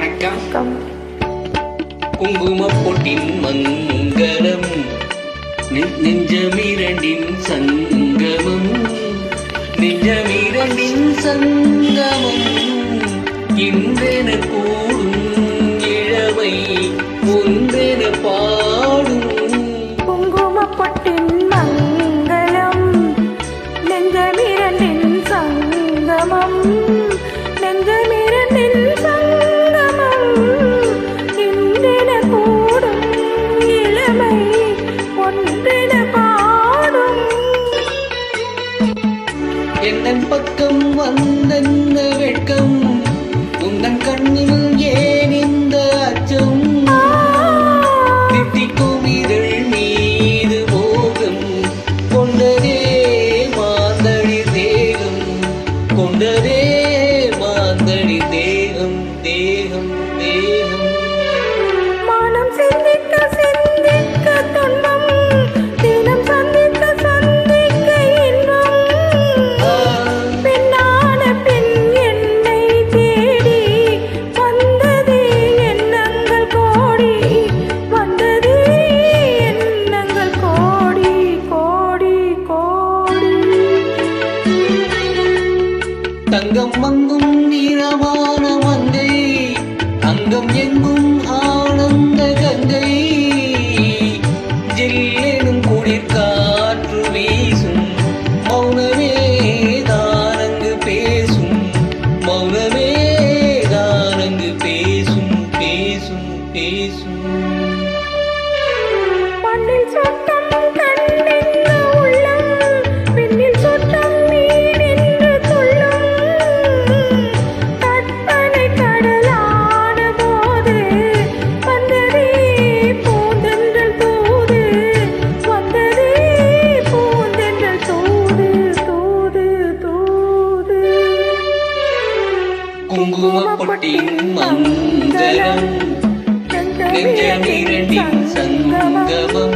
வணக்கம். குங்குமப் பொட்டின் மங்களம், நெஞ்சமிரண்டின் சங்கமம், நெஞ்சமிரண்டின் சங்கமம், இன்றென கூடும் இளமை ஒன்றென பாடும். குங்குமப் பொட்டின் மங்களம், நெஞ்சமிரண்டின் சங்கமம், நெஞ்சமிரண்டின் சங்கமம், இன்றென கூடும் இளமை ஒன்றென பாடும். என்னன் பக்கம் வந்தென்ன வெட்கம், உந்தன் கண்ணில் ஏன் இந்த அச்சம்? தித்திக்கும் இதழ் மீது மோகம் கொண்டதே மாந்தளி தேகம், கொண்டதே மாந்தளி தேகம், தேகம் தேகம். மனம் சிந்திக்க சிந்திக்க துன்பம், தினம் சந்திக்க சந்திக்க இன்பம். பெண்ணான பெண் என்னை தேடி வந்ததே எண்ணங்கள் கோடி, வந்ததே எண்ணங்கள் கோடி கோடி கோடி. தங்கம் மங்கும் நீளமான மங்கை, அங்கம் எங்கும் ஆனந்த கங்கை, ஜில்லேனும் குளிர் காற்று வீசும், மௌனமே தானங்கு பேசும், மௌனமே தானங்கு பேசும், பேசும் பேசும். மண்ணில் சொட்டம் கண்டென்ன உள்ளம், விண்ணில் சொட்டம் மீன் என்று துள்ளும். கற்பனை கடலான போது வந்ததே பூந்தென்றல் தூது, வந்ததே பூந்தென்றல் தூது தூது தூது. குங்குமப் பொட்டின் மங்களம், நெஞ்சமிரண்டின் சங்கமம்,